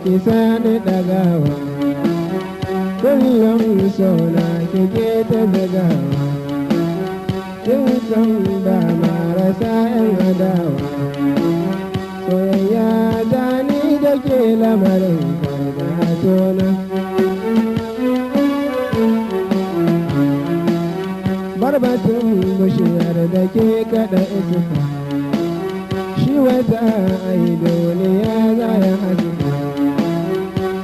ki sani ɗagawa, kullum sona kike ta zagawa, kin san ba marasa ‘yan adawa, soyayya ta ni da ke lamarin karga tona. Barbatun bishiyar da ke kaɗa iska, shi wata ai duniya za ya haska,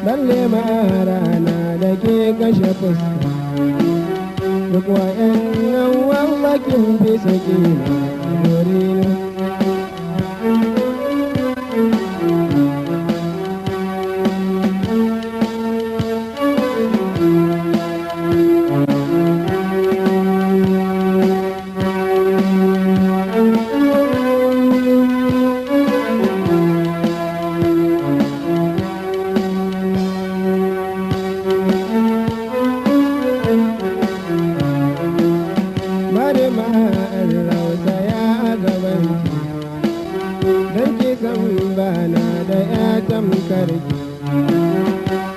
balle ma rana da ke kashe fuska, duk wa'yannan wallakin fi saki na dorina.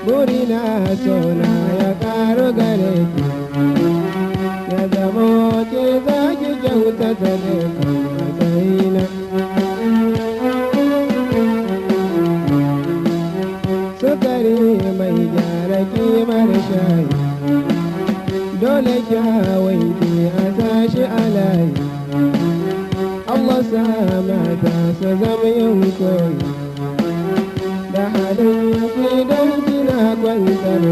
Burina sona ya ƙaru gare ki, ya zamo ke za ki kyautata dukkan matsayina. Sukari mai gyara kimar shayi, dole kyawun ki a tashi a layi. Allah sa mata su zama yin koyi da halin ki don kina kwantar